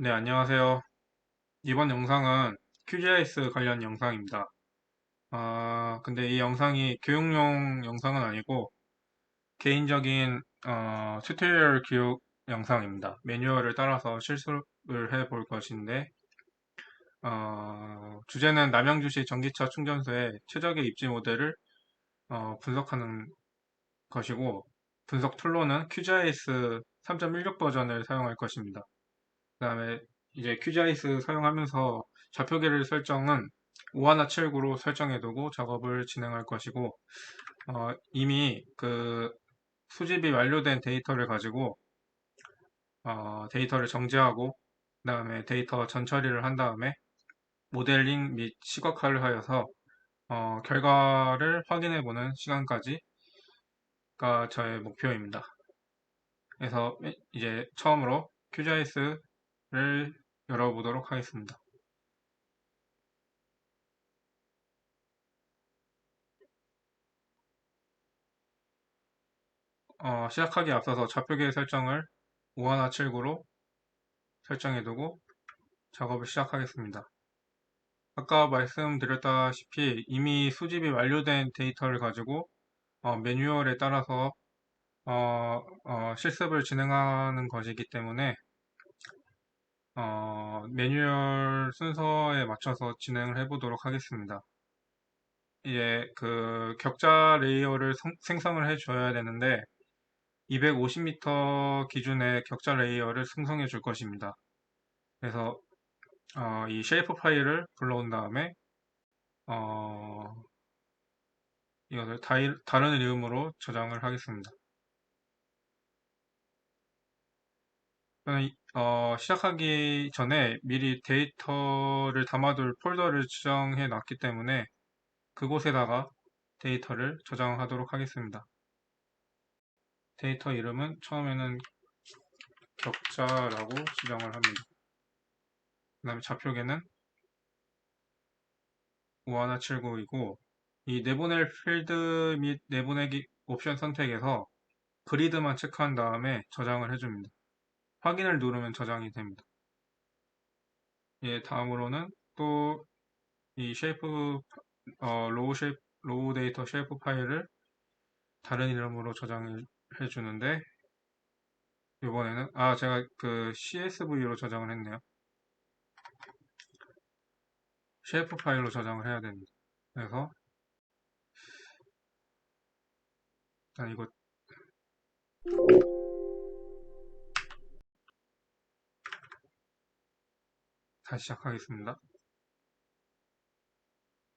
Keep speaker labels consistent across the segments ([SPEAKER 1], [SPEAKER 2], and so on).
[SPEAKER 1] 네, 안녕하세요. 이번 영상은 QGIS 관련 영상입니다. 근데 이 영상이 교육용 영상은 아니고 개인적인 튜토리얼 교육 영상입니다. 매뉴얼을 따라서 실습을 해볼 것인데 주제는 남양주시 전기차 충전소의 최적의 입지 모델을 분석하는 것이고 분석 툴로는 QGIS 3.16 버전을 사용할 것입니다. 그 다음에 이제 QGIS 사용하면서 좌표계를 설정은 5179로 설정해두고 작업을 진행할 것이고, 이미 그 수집이 완료된 데이터를 가지고, 데이터를 정지하고, 그 다음에 데이터 전처리를 한 다음에 모델링 및 시각화를 하여서, 결과를 확인해보는 시간까지가 저의 목표입니다. 그래서 이제 처음으로 QGIS를 열어보도록 하겠습니다. 시작하기에 앞서서 좌표계 설정을 5179로 설정해두고 작업을 시작하겠습니다. 아까 말씀드렸다시피 이미 수집이 완료된 데이터를 가지고 매뉴얼에 따라서 실습을 진행하는 것이기 때문에 매뉴얼 순서에 맞춰서 진행을 해보도록 하겠습니다. 이제 그 격자 레이어를 생성을 해줘야 되는데 250m 기준의 격자 레이어를 생성해 줄 것입니다. 그래서 이 쉐이프 파일을 불러온 다음에 어, 이것을 다른 이름으로 저장을 하겠습니다. 저는 시작하기 전에 미리 데이터를 담아둘 폴더를 지정해 놨기 때문에 그곳에다가 데이터를 저장하도록 하겠습니다. 데이터 이름은 처음에는 격자라고 지정을 합니다. 그 다음에 좌표계는 5179이고 이 내보낼 필드 및 내보내기 옵션 선택에서 그리드만 체크한 다음에 저장을 해줍니다. 확인을 누르면 저장이 됩니다. 예, 다음으로는 또 이 쉐이프, 로우 데이터 쉐이프 파일을 다른 이름으로 저장을 해주는데, 이번에는, 제가 그 CSV로 저장을 했네요. 쉐이프 파일로 저장을 해야 됩니다. 그래서, 일단 이거 다시 시작하겠습니다.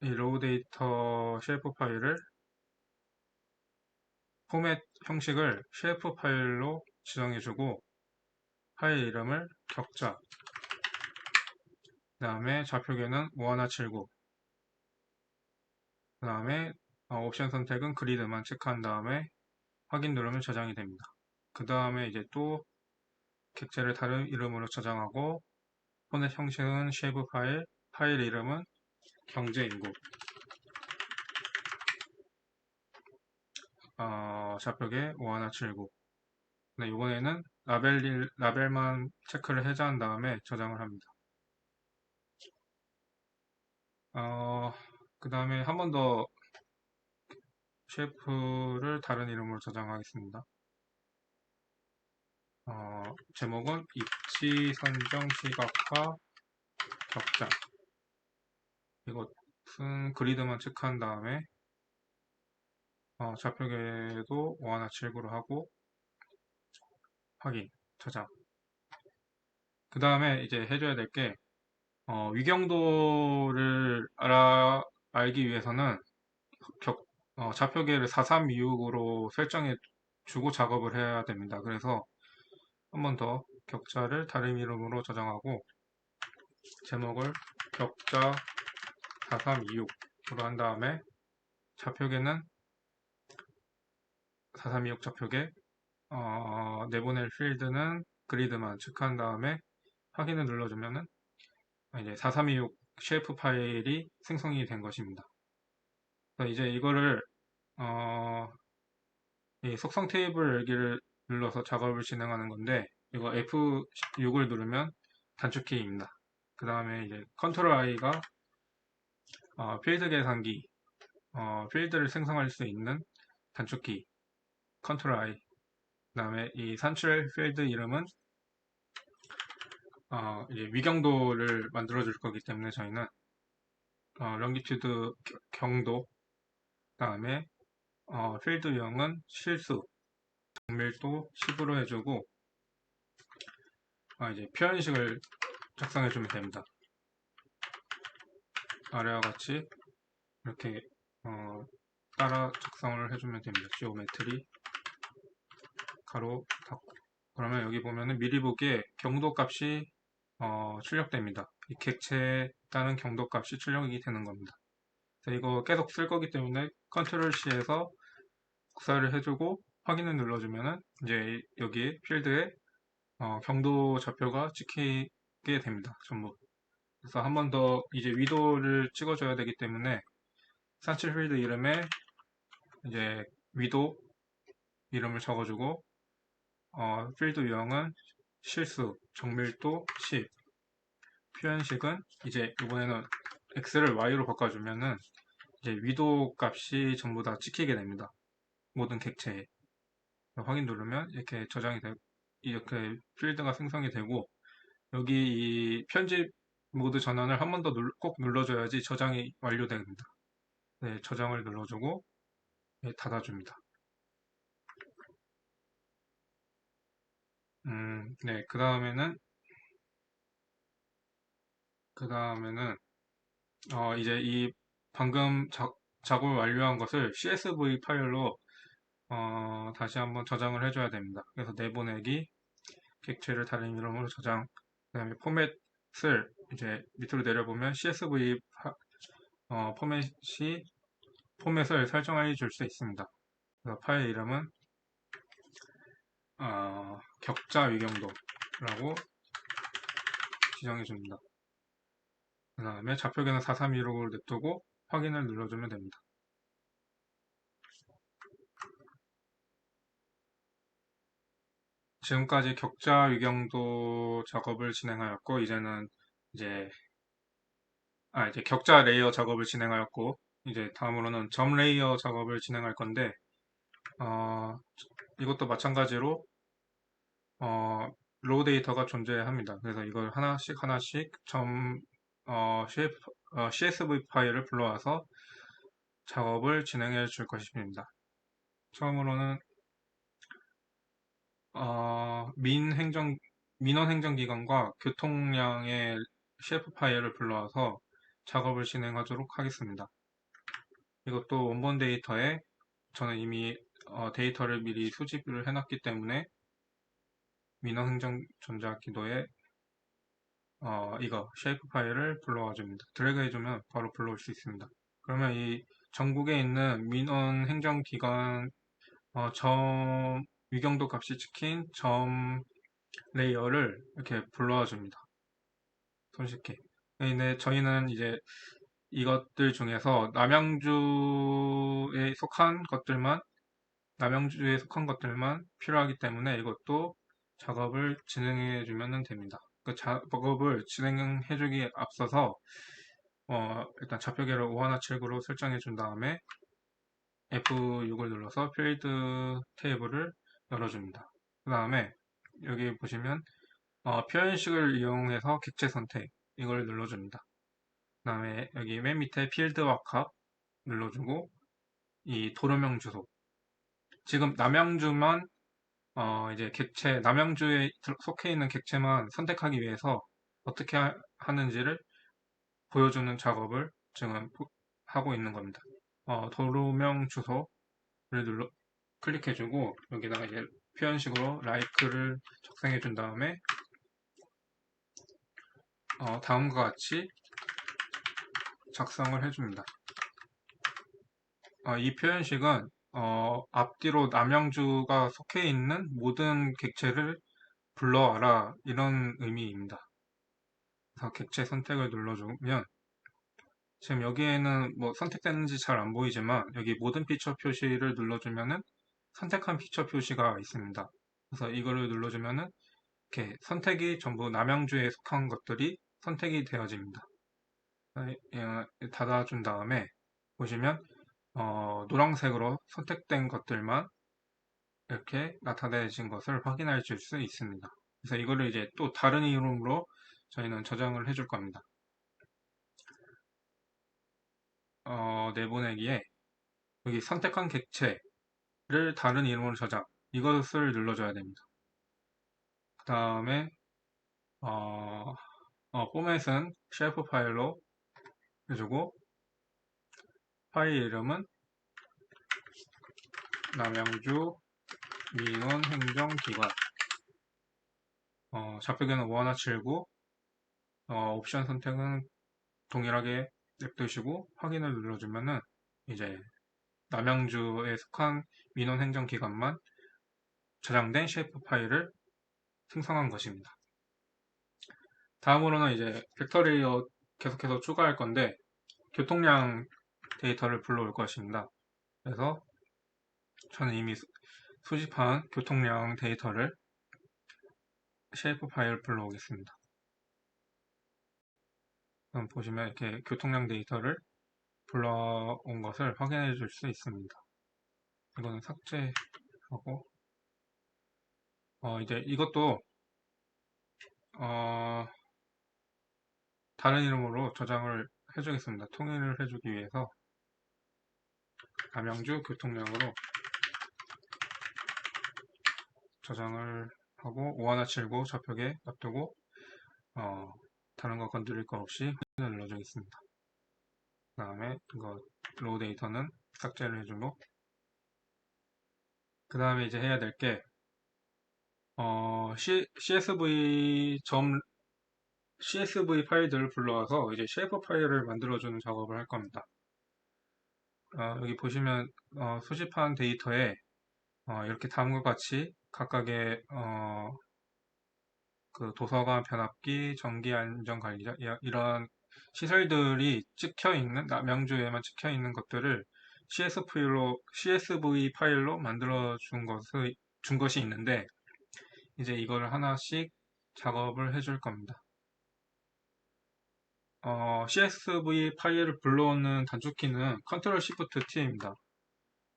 [SPEAKER 1] 이 로우 데이터 쉐이프 파일을 포맷 형식을 쉐이프 파일로 지정해주고, 파일 이름을 격자, 그 다음에 좌표계는 5179, 그 다음에 옵션 선택은 그리드만 체크한 다음에 확인 누르면 저장이 됩니다. 그 다음에 이제 또 객체를 다른 이름으로 저장하고 포맷 형식은 쉐이브 파일, 파일 이름은 경제인구, 좌표계 5179. 네, 이번에는 라벨만 체크를 해제한 다음에 저장을 합니다. 그 다음에 한 번 더 쉐이프를 다른 이름으로 저장하겠습니다. 제목은 입지 선정 시각화 격자. 이것은 그리드만 체크한 다음에 좌표계도 5179로 하고 확인, 저장. 그 다음에 이제 해줘야 될 게 위경도를 알기 위해서는 좌표계를 4326으로 설정해 주고 작업을 해야 됩니다. 그래서 한 번 더 격자를 다른 이름으로 저장하고 제목을 격자 4326으로 한 다음에 좌표계는 4326 좌표계 내보낼 필드는 그리드만 체크한 다음에 확인을 눌러주면은 이제 4326 쉐이프 파일이 생성이 된 것입니다. 그래서 이제 이거를 이 속성 테이블 열기를 눌러서 작업을 진행하는 건데 이거 F6을 누르면 단축키입니다. 그 다음에 이제 컨트롤 I가 필드 계산기, 필드를 생성할 수 있는 단축키 컨트롤 I. 그 다음에 이 산출 필드 이름은 이제 위경도를 만들어 줄 거기 때문에 저희는 longitude 경도, 그 다음에 필드 유형은 실수, 정밀도 10으로 해주고 이제 표현식을 작성해 주면 됩니다. 아래와 같이 이렇게 따라 작성을 해주면 됩니다. 지오메트리 가로 닫고. 그러면 여기 보면은 미리 보기에 경도 값이 출력됩니다. 이 객체에 따른 경도 값이 출력이 되는 겁니다. 이거 계속 쓸 거기 때문에 컨트롤 C에서 복사를 해주고 확인을 눌러주면은 이제 여기 필드에 경도 좌표가 찍히게 됩니다. 전부. 그래서 한 번 더 이제 위도를 찍어줘야 되기 때문에 산출 필드 이름에 이제 위도 이름을 적어주고 필드 유형은 실수, 정밀도 10, 표현식은 이제 이번에는 x를 y로 바꿔주면은 이제 위도 값이 전부 다 찍히게 됩니다. 모든 객체에. 확인 누르면 이렇게 저장이 되고 이렇게 필드가 생성이 되고 여기 이 편집 모드 전환을 한 번 더 꼭 눌러줘야지 저장이 완료됩니다. 네, 저장을 눌러주고 네, 닫아줍니다. 네, 그 다음에는 이제 이 방금 작업을 완료한 것을 CSV 파일로 다시 한번 저장을 해줘야 됩니다. 그래서 내보내기, 객체를 다른 이름으로 저장, 그 다음에 포맷을 이제 밑으로 내려보면 CSV 포맷을 설정해 줄 수 있습니다. 그래서 파일 이름은 격자 위경도라고 지정해 줍니다. 그 다음에 좌표계는 4316으로 냅두고 확인을 눌러주면 됩니다. 지금까지 격자 위경도 작업을 진행하였고 이제는 이제 격자 레이어 작업을 진행하였고 이제 다음으로는 점 레이어 작업을 진행할 건데 이것도 마찬가지로 로우 데이터가 존재합니다. 그래서 이걸 하나씩 CSV 파일을 불러와서 작업을 진행해 줄 것입니다. 처음으로는 민원 행정기관과 교통량의 CF 파일을 불러와서 작업을 진행하도록 하겠습니다. 이것도 원본 데이터에 저는 이미 데이터를 미리 수집을 해놨기 때문에 민원 행정 전자기도에 이거 쉐이프 파일을 불러와 줍니다. 드래그 해주면 바로 불러올 수 있습니다. 그러면 이 전국에 있는 민원 행정기관 위경도 값이 찍힌 점 레이어를 이렇게 불러와 줍니다. 손쉽게. 근데 저희는 이제 이것들 중에서 남양주에 속한 것들만 필요하기 때문에 이것도 작업을 진행해 주면 됩니다. 그 작업을 진행해 주기에 앞서서 일단 좌표계를 5179로 설정해 준 다음에 F6을 눌러서 필드 테이블을 열어줍니다. 그 다음에 여기 보시면 표현식을 이용해서 객체 선택 이걸 눌러줍니다. 그 다음에 여기 맨 밑에 필드 와캅 눌러주고 이 도료명 주소 지금 남양주만 이제 남양주에 속해 있는 객체만 선택하기 위해서 어떻게 하는지를 보여주는 작업을 지금 하고 있는 겁니다. 도료명 주소를 클릭해주고 여기다가 이제 표현식으로 like를 작성해 준 다음에 다음과 같이 작성을 해줍니다. 이 표현식은 앞뒤로 남양주가 속해 있는 모든 객체를 불러와라 이런 의미입니다. 그래서 객체 선택을 눌러주면 지금 여기에는 뭐 선택됐는지 잘 안 보이지만 여기 모든 피처 표시를 눌러주면은 선택한 피처 표시가 있습니다. 그래서 이거를 눌러주면은 이렇게 선택이 전부 남양주에 속한 것들이 선택이 되어집니다. 닫아준 다음에 보시면 노란색으로 선택된 것들만 이렇게 나타내진 것을 확인할 수 있습니다. 그래서 이거를 이제 또 다른 이름으로 저희는 저장을 해줄 겁니다. 내보내기에 여기 선택한 객체를 다른 이름으로 저장, 이것을 눌러줘야 됩니다. 그 다음에 포맷은 쉘프 파일로 해주고 파일 이름은 남양주 민원행정기관, 좌표계는 5179, 옵션 선택은 동일하게 냅두시고 확인을 눌러주면은 이제 남양주에 속한 민원행정기관만 저장된 쉐이프 파일을 생성한 것입니다. 다음으로는 이제 벡터레이어 계속해서 추가할 건데 교통량 데이터를 불러올 것입니다. 그래서 저는 이미 수집한 교통량 데이터를 쉐이프 파일 불러오겠습니다. 그럼 보시면 이렇게 교통량 데이터를 불러온 것을 확인해 줄 수 있습니다. 이거는 삭제하고 이제 이것도 다른 이름으로 저장을 해주겠습니다. 통일을 해주기 위해서 남양주 교통량으로 저장을 하고 5179 좌표계 놔두고 다른 거 건드릴 거 없이 확인을 눌러주겠습니다. 그 다음에 이거 로우 데이터는 삭제를 해주고 그 다음에 이제 해야 될 게 CSV 파일들을 불러와서 이제 쉐이프 파일을 만들어주는 작업을 할 겁니다. 여기 보시면 수집한 데이터에 이렇게 다음과 같이 각각의 그 도서관 변압기, 전기 안전관리자 이런 시설들이 찍혀 있는 남양주에만 찍혀 있는 것들을 CSV 파일로 만들어 준 것이 있는데 이제 이걸 하나씩 작업을 해줄 겁니다. CSV 파일을 불러오는 단축키는 Ctrl Shift T입니다.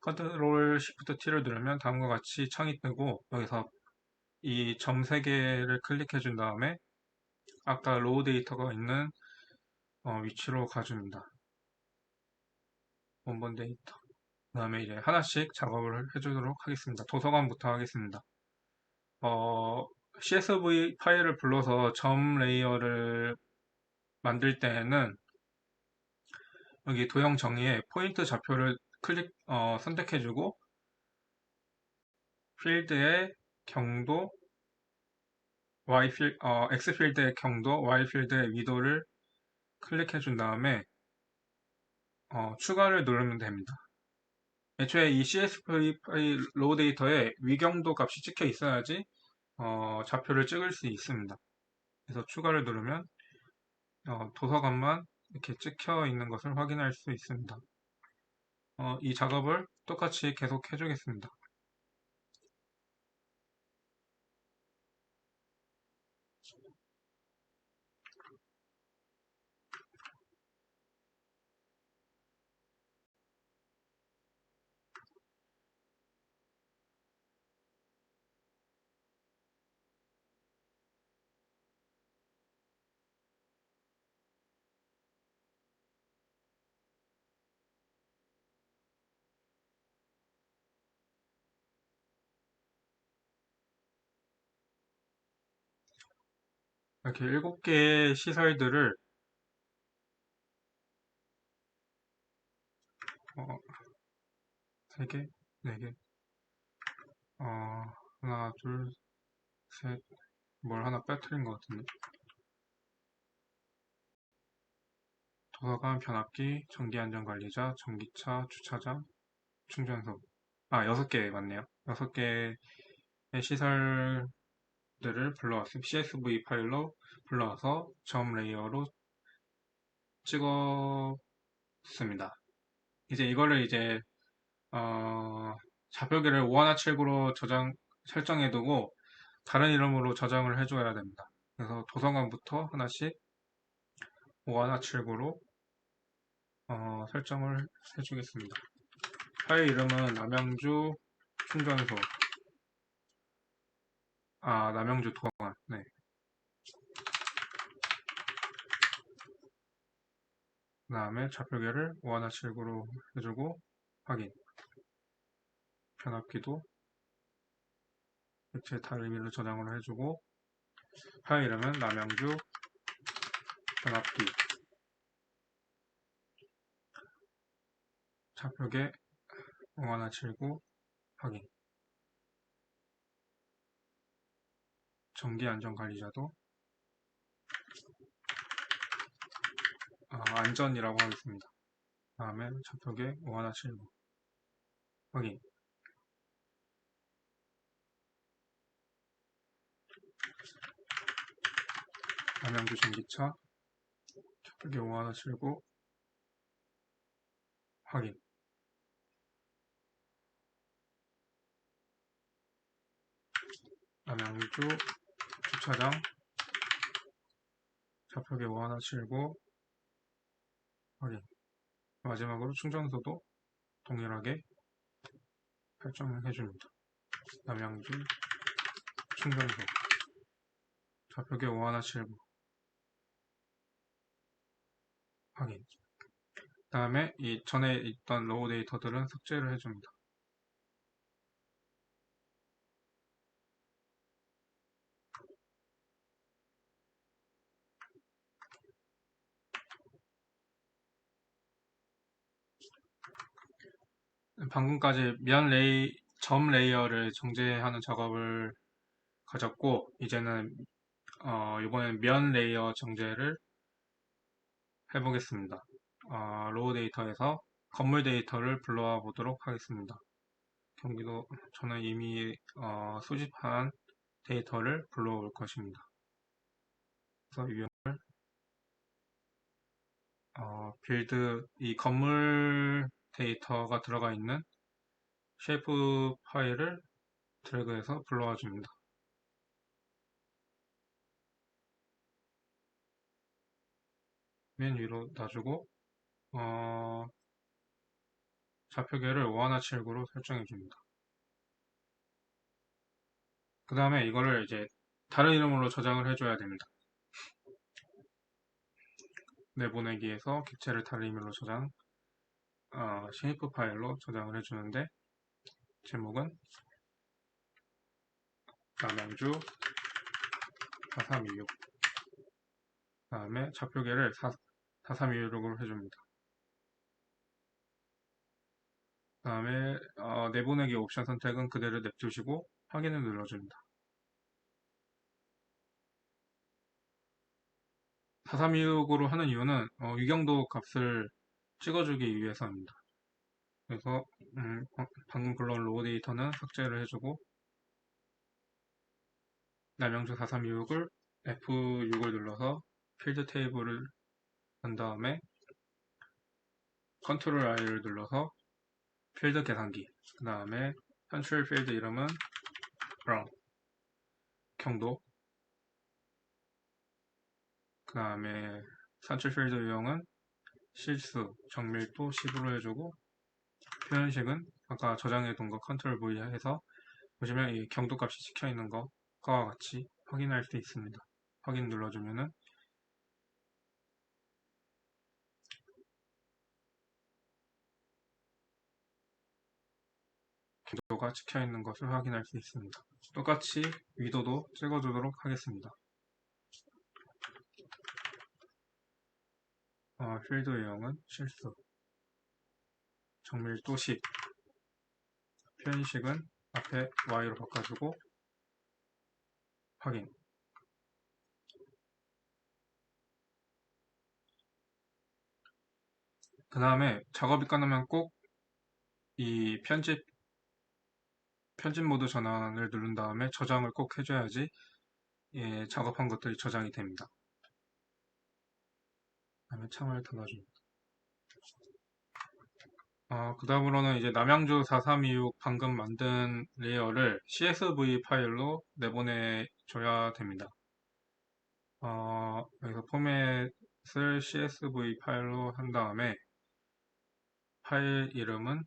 [SPEAKER 1] Ctrl Shift T를 누르면 다음과 같이 창이 뜨고 여기서 이 점 3개를 클릭해 준 다음에 아까 로우 데이터가 있는 위치로 가줍니다. 원본 데이터. 그 다음에 이제 하나씩 작업을 해주도록 하겠습니다. 도서관부터 하겠습니다. CSV 파일을 불러서 점 레이어를 만들 때에는 여기 도형 정의에 포인트 좌표를 선택해주고 필드의 경도, X 필드의 경도, Y 필드의 위도를 클릭해 준 다음에 추가를 누르면 됩니다. 애초에 이 CSV 파일 로우 데이터에 위경도 값이 찍혀 있어야지 좌표를 찍을 수 있습니다. 그래서 추가를 누르면 도서관만 이렇게 찍혀 있는 것을 확인할 수 있습니다. 이 작업을 똑같이 계속 해주겠습니다. 이렇게 7개의 시설들을 3개, 4개, 하나, 둘, 셋, 뭘 하나 빼뜨린 것 같은데. 도서관, 변압기, 전기안전관리자, 전기차, 주차장, 충전소. 6개 맞네요. 6개의 시설들을 불러왔습니다. CSV 파일로 불러와서 점 레이어로 찍었습니다. 이제 이거를 이제 좌표계를 5179로 설정해두고 다른 이름으로 저장을 해줘야 됩니다. 그래서 도서관부터 하나씩 5179로 설정을 해주겠습니다. 파일 이름은 남양주 충전소, 남양주 도서관. 네. 그 다음에 좌표계를 5179로 해주고 확인. 변압기도 객체 다르미로 저장을 해주고 파일 이름은 남양주 변압기. 좌표계 5179 확인. 전기 안전관리자도 안전이라고 하겠습니다. 다음에 좌표계 5179 확인. 남양주 전기차 좌표계 5179 확인. 남양주 주차장 좌표계 5179 확인. 마지막으로 충전소도 동일하게 설정을 해줍니다. 남양주 충전소 좌표계 5179 확인. 그 다음에 이 전에 있던 로우 데이터들은 삭제를 해줍니다. 방금까지 점 레이어를 정제하는 작업을 가졌고 이제는 이번엔 면 레이어 정제를 해보겠습니다. 로우 데이터에서 건물 데이터를 불러와 보도록 하겠습니다. 경기도 저는 이미 수집한 데이터를 불러올 것입니다. 그래서 유형을 빌드 이 건물 데이터가 들어가 있는 쉐이프 파일을 드래그해서 불러와 줍니다. 맨 위로 놔주고 좌표계를 5179로 설정해 줍니다. 그 다음에 이거를 이제 다른 이름으로 저장을 해줘야 됩니다. 내보내기에서 객체를 다른 이름으로 저장, 쉐이프 파일로 저장을 해주는데 제목은 남양주 4326. 그 다음에 좌표계를 4326으로 해줍니다. 그 다음에 내보내기 옵션 선택은 그대로 냅두시고 확인을 눌러줍니다. 4326으로 하는 이유는 위경도 값을 찍어주기 위해서입니다. 그래서 방금 불러온 로우 데이터는 삭제를 해주고 남양주 4326을 F6을 눌러서 필드 테이블을 한 다음에 컨트롤 I를 눌러서 필드 계산기, 그 다음에 현출 필드 이름은 경도, 그 다음에 산출 필드 유형은 실수, 정밀도 10으로 해주고 표현식은 아까 저장해둔 거 컨트롤 V 해서 보시면 이 경도 값이 찍혀있는 것과 같이 확인할 수 있습니다. 확인 눌러주면은 경도가 찍혀있는 것을 확인할 수 있습니다. 똑같이 위도도 찍어주도록 하겠습니다. 필드 유형은 실수, 정밀도 10, 표현식은 앞에 Y로 바꿔주고 확인. 그 다음에 작업이 끝나면 꼭 이 편집 모드 전환을 누른 다음에 저장을 꼭 해줘야지 작업한 것들이 저장이 됩니다. 그 다음에 창을 닫아줍니다. 그 다음으로는 이제 남양주 4326 방금 만든 레이어를 CSV 파일로 내보내줘야 됩니다. 여기서 포맷을 CSV 파일로 한 다음에 파일 이름은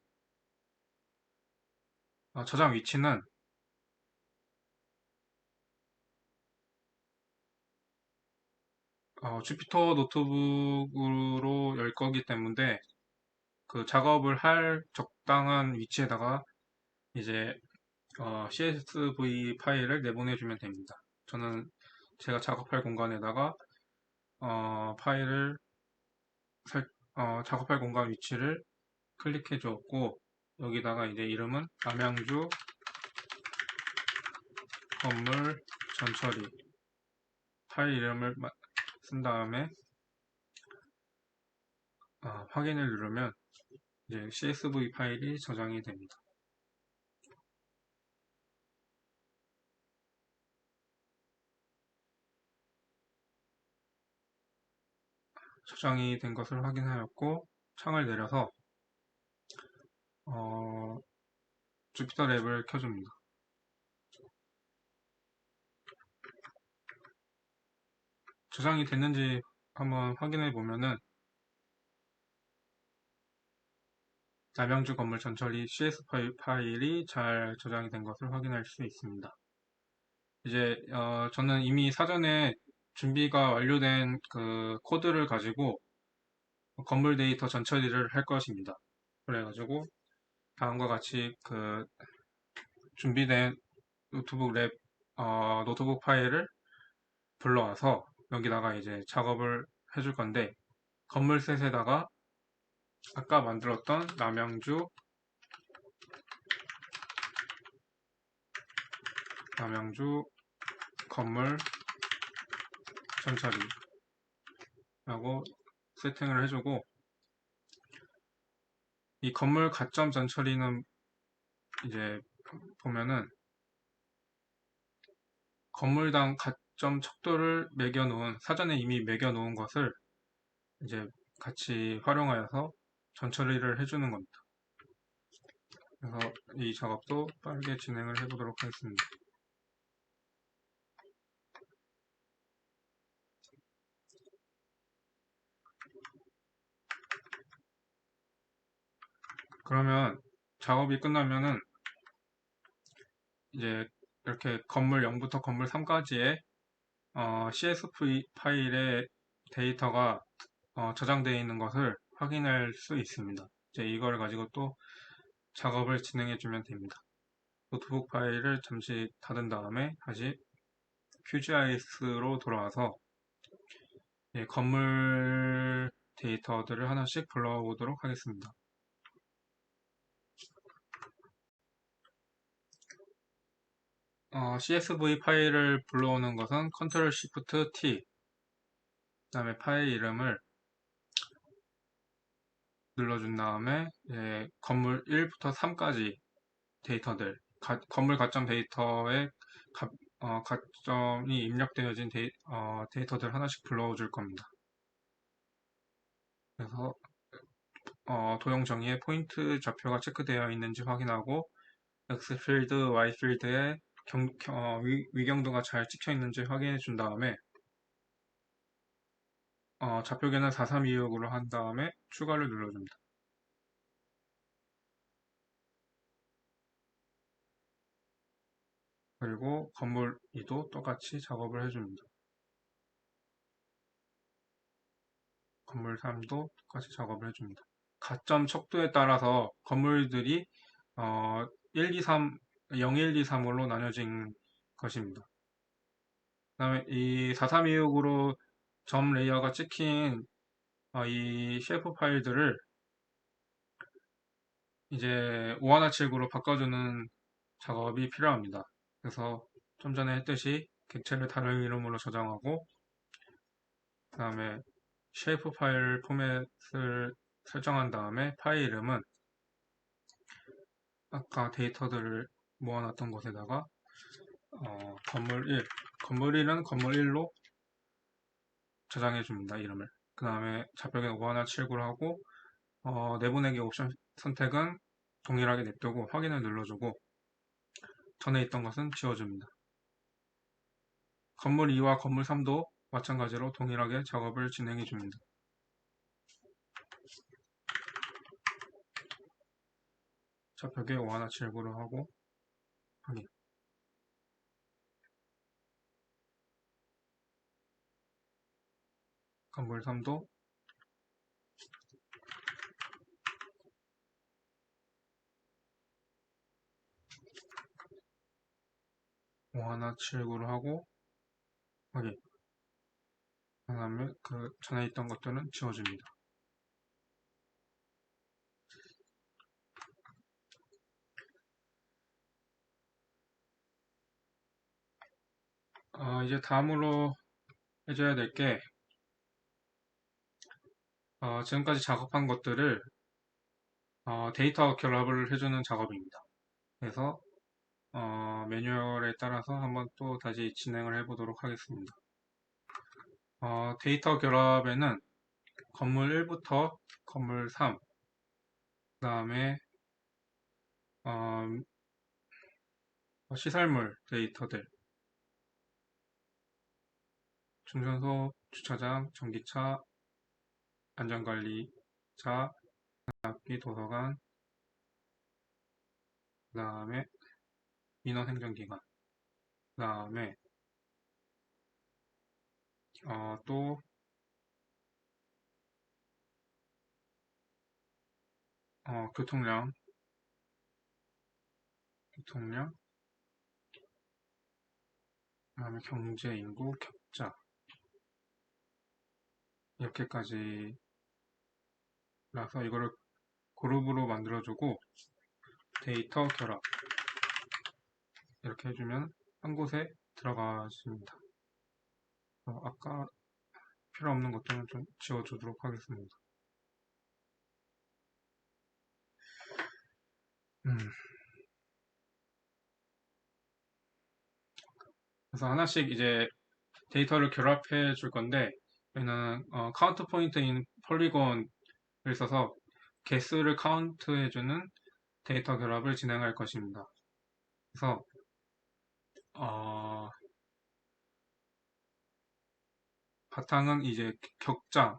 [SPEAKER 1] 저장 위치는 주피터 노트북으로 열 거기 때문에 그 작업을 할 적당한 위치에다가 이제 CSV 파일을 내보내주면 됩니다. 저는 제가 작업할 공간에다가 파일을 작업할 공간 위치를 클릭해 주었고 여기다가 이제 이름은 남양주 건물 전처리 파일 이름을 쓴 다음에 확인을 누르면 이제 CSV 파일이 저장이 됩니다. 저장이 된 것을 확인하였고 창을 내려서 주피터 랩을 켜줍니다. 저장이 됐는지 한번 확인해 보면은 남양주 건물 전처리 CS 파일이 잘 저장이 된 것을 확인할 수 있습니다. 이제 저는 이미 사전에 준비가 완료된 그 코드를 가지고 건물 데이터 전처리를 할 것입니다. 그래가지고 다음과 같이 그 준비된 노트북 파일을 불러와서 여기다가 이제 작업을 해줄 건데 건물셋에다가 아까 만들었던 남양주 건물 전처리라고 세팅을 해주고 이 건물 가점 전처리는 이제 보면은 건물당 가점 척도를 사전에 이미 매겨 놓은 것을 이제 같이 활용하여서 전처리를 해주는 겁니다. 그래서 이 작업도 빠르게 진행을 해보도록 하겠습니다. 그러면 작업이 끝나면은 이제 이렇게 건물 0부터 건물 3까지의 CSV 파일의 데이터가 저장되어 있는 것을 확인할 수 있습니다. 이제 이걸 가지고 또 작업을 진행해 주면 됩니다. 노트북 파일을 잠시 닫은 다음에 다시 QGIS로 돌아와서 건물 데이터들을 하나씩 불러보도록 하겠습니다. CSV 파일을 불러오는 것은 Ctrl Shift T 그 다음에 파일 이름을 눌러준 다음에 건물 1부터 3까지 데이터들 건물 가점 데이터에 가점이 입력되어진 데이터들 하나씩 불러줄 겁니다. 그래서 도형 정의에 포인트 좌표가 체크되어 있는지 확인하고 X 필드, Y 필드에 위경도가 잘 찍혀 있는지 확인해 준 다음에 좌표계는 4326으로 한 다음에 추가를 눌러줍니다. 그리고 건물 2도 똑같이 작업을 해줍니다. 건물 3도 똑같이 작업을 해줍니다. 가점 척도에 따라서 건물들이 1, 2, 3, 0, 1, 2, 3으로 나뉘어진 것입니다. 그 다음에 이 4326으로 점 레이어가 찍힌 이 셰프 파일들을 이제 5179로 바꿔주는 작업이 필요합니다. 그래서 좀 전에 했듯이 객체를 다른 이름으로 저장하고 그 다음에 쉐이프 파일 포맷을 설정한 다음에 파일 이름은 아까 데이터들을 모아놨던 곳에다가 건물 1은 건물 1로 저장해 줍니다. 이름을. 그 다음에 좌표계는 5179로 하고 내보내기 옵션 선택은 동일하게 냅두고 확인을 눌러주고 전에 있던 것은 지워줍니다. 건물 2와 건물 3도 마찬가지로 동일하게 작업을 진행해 줍니다. 자, 벽에 5179로 하고 확인. 건물 3도 하나 7구로 하고 확인. 그 다음에 그 전에 있던 것들은 지워줍니다. 이제 다음으로 해줘야 될 게 지금까지 작업한 것들을 데이터 결합을 해주는 작업입니다. 그래서 매뉴얼에 따라서 한번 또 다시 진행을 해보도록 하겠습니다. 데이터 결합에는 건물 1부터 건물 3, 그 다음에 시설물 데이터들, 충전소, 주차장, 전기차, 안전관리차, 학기, 도서관, 그 다음에 민원행정기관, 그 다음에 또 교통량, 그 다음에 경제, 인구, 격자 이렇게까지 라서 이거를 그룹으로 만들어주고 데이터 결합 이렇게 해주면 한 곳에 들어가십니다. 아까 필요 없는 것들은 좀 지워주도록 하겠습니다. 그래서 하나씩 이제 데이터를 결합해 줄 건데 저희는 카운트 포인트인 폴리곤을 써서 개수를 카운트해주는 데이터 결합을 진행할 것입니다. 그래서 바탕은 이제 격자,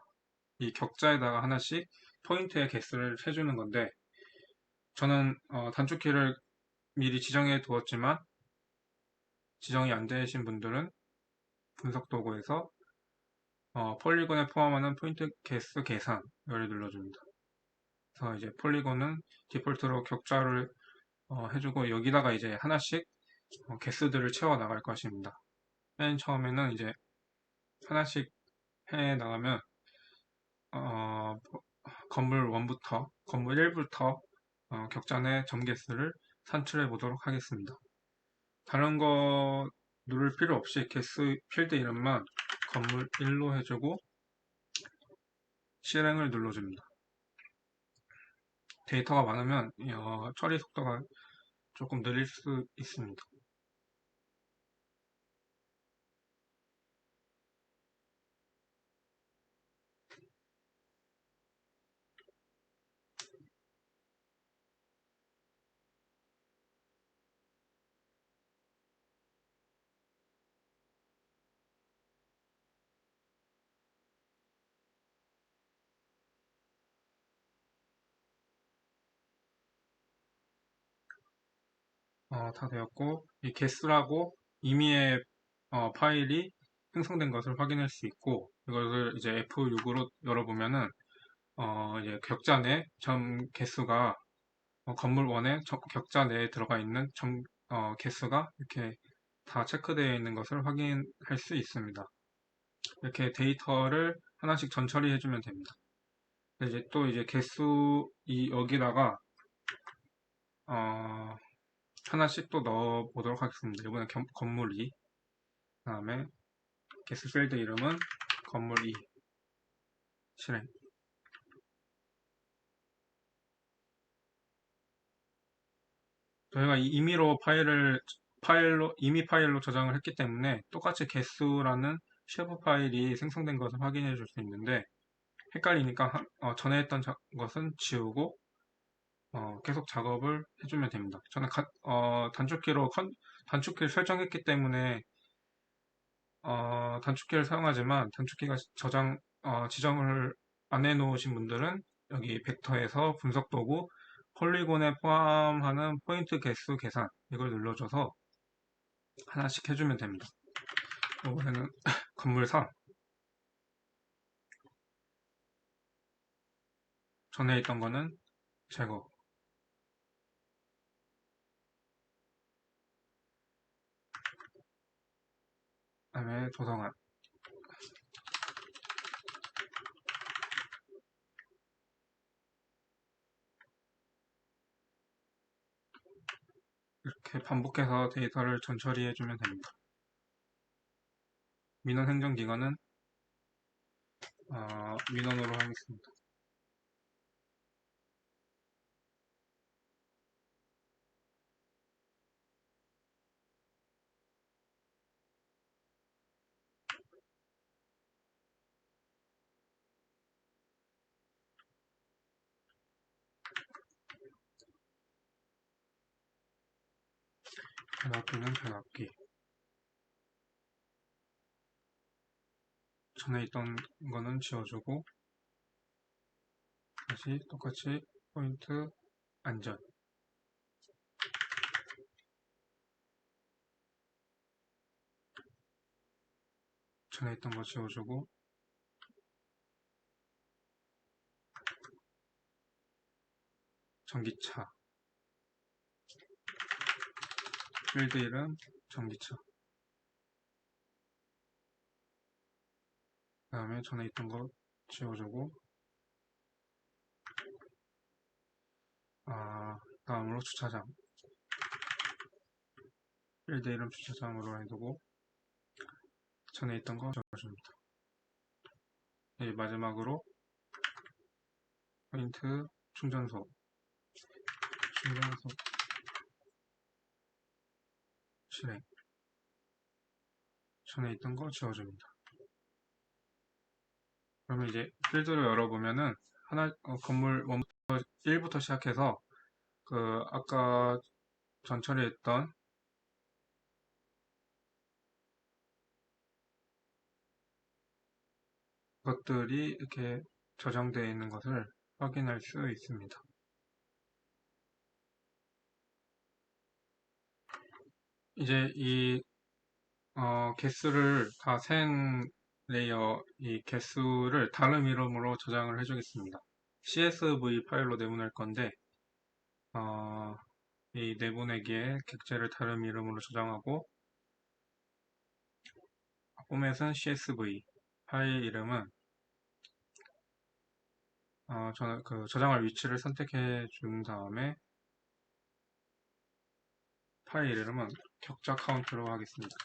[SPEAKER 1] 이 격자에다가 하나씩 포인트의 개수를 해주는 건데 저는 단축키를 미리 지정해 두었지만 지정이 안 되신 분들은 분석 도구에서 폴리곤에 포함하는 포인트 개수 계산을 눌러줍니다. 그래서 이제 폴리곤은 디폴트로 격자를 해주고 여기다가 이제 하나씩 개수들을 채워 나갈 것입니다. 맨 처음에는 이제 하나씩 해 나가면 건물 1부터 건물 1부터 격자 내 점개수를 산출해 보도록 하겠습니다. 다른 거 누를 필요 없이 개수 필드 이름만 건물 1로 해주고 실행을 눌러줍니다. 데이터가 많으면 처리 속도가 조금 느릴 수 있습니다. 다 되었고 이 개수라고 임의의 파일이 생성된 것을 확인할 수 있고 이것을 이제 F6으로 열어보면은 이제 격자 내 점 개수가 건물 1의 격자 내에 들어가 있는 점 개수가 이렇게 다 체크되어 있는 것을 확인할 수 있습니다. 이렇게 데이터를 하나씩 전처리 해주면 됩니다. 이제 또 이제 개수 여기다가 하나씩 또 넣어 보도록 하겠습니다. 이번에 건물 2, 그 다음에 개수 필드 이름은 건물 2 실행. 저희가 임의 파일로 저장을 했기 때문에 똑같이 개수라는 쉐프 파일이 생성된 것을 확인해 줄 수 있는데 헷갈리니까 전에 했던 것은 지우고 계속 작업을 해주면 됩니다. 저는 단축키를 설정했기 때문에 단축키를 사용하지만 단축키가 지정을 안 해놓으신 분들은 여기 벡터에서 분석 도구 폴리곤에 포함하는 포인트 개수 계산 이걸 눌러줘서 하나씩 해주면 됩니다. 이번에는 건물 3 전에 있던 거는 제거 그다음에 도성안 이렇게 반복해서 데이터를 전처리 해주면 됩니다. 민원 행정기관은 민원으로 하겠습니다. 변압기는 변압기 전에 있던 거는 지워주고 다시 똑같이 포인트 안전 전에 있던 거 지워주고 전기차 필드 이름 전기차 그 다음에 전에 있던 거 지워주고 다음으로 주차장 필드 이름 주차장으로 해두고 전에 있던 거 지워줍니다. 마지막으로 포인트 충전소 실행 전에 있던 거 지워줍니다. 그러면 이제 필드를 열어보면은 건물 1부터 시작해서 아까 전 처리했던 것들이 이렇게 저장되어 있는 것을 확인할 수 있습니다. 이제 이 개수를 다 센 레이어 이 개수를 다른 이름으로 저장을 해주겠습니다. CSV 파일로 내보낼 건데 이 내보내기에 객체를 다른 이름으로 저장하고 포맷은 CSV 파일 이름은 저는 저장할 위치를 선택해 준 다음에 파일 이름은 격자 카운트로 하겠습니다.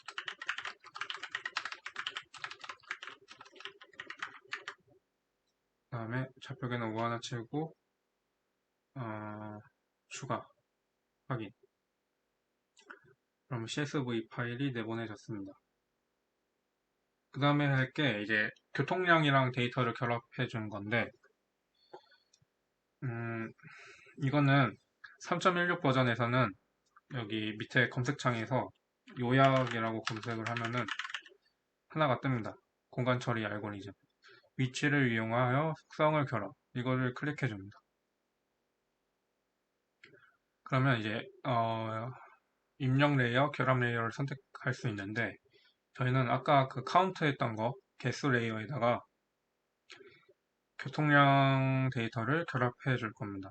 [SPEAKER 1] 그 다음에 좌표계는 5 하나 채우고 추가 확인 그럼 CSV 파일이 내보내졌습니다. 그 다음에 할 게 이제 교통량이랑 데이터를 결합해 준 건데 이거는 3.16 버전에서는 여기 밑에 검색창에서 요약이라고 검색을 하면은 하나가 뜹니다. 공간 처리 알고리즘 위치를 이용하여 속성을 결합 이거를 클릭해 줍니다. 그러면 이제 입력 레이어, 결합 레이어를 선택할 수 있는데 저희는 아까 카운트 했던 거 개수 레이어에다가 교통량 데이터를 결합해 줄 겁니다.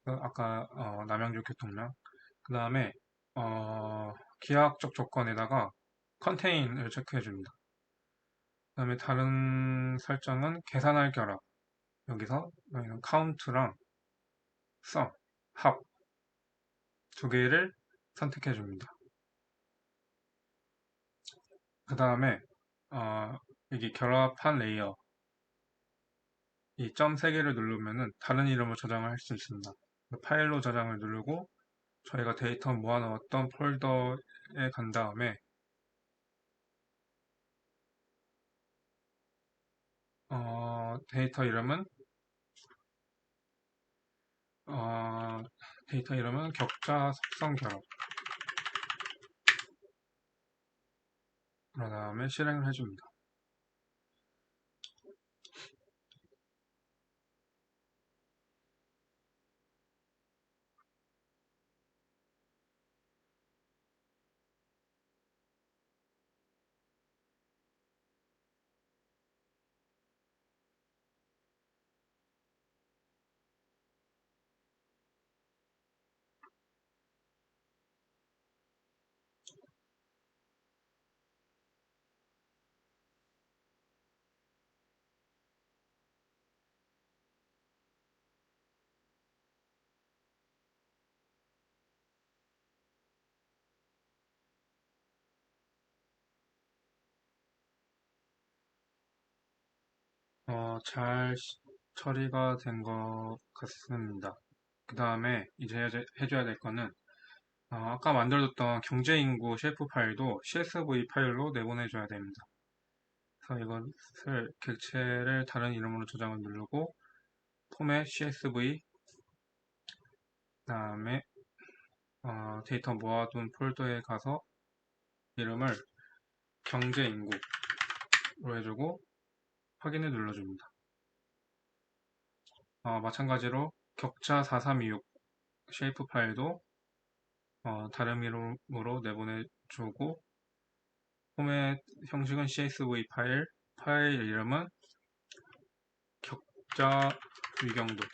[SPEAKER 1] 아까 남양주 교통량 그 다음에 기하학적 조건에다가 컨테인을 체크해 줍니다. 그 다음에 다른 설정은 계산할 결합 여기서 저희는 카운트랑 썸, 합 두 개를 선택해 줍니다. 그 다음에 여기 결합한 레이어 이 점 3개를 누르면은 다른 이름으로 저장을 할 수 있습니다. 파일로 저장을 누르고 저희가 데이터 모아놓았던 폴더에 간 다음에 데이터 이름은 어, 데이터 이름은 격자 속성 결합. 그런 다음에 실행을 해줍니다. 잘 처리가 된 것 같습니다. 그 다음에 이제 해줘야 될 거는 아까 만들어뒀던 경제인구 셰프 파일도 CSV 파일로 내보내줘야 됩니다. 그래서 이것을 객체를 다른 이름으로 저장을 누르고 포맷 CSV 그 다음에 데이터 모아둔 폴더에 가서 이름을 경제인구로 해주고 확인을 눌러줍니다. 마찬가지로 격자 4326 쉐이프 파일도 다른 이름으로 내보내주고 포맷 형식은 CSV 파일 이름은 격자 위경도 그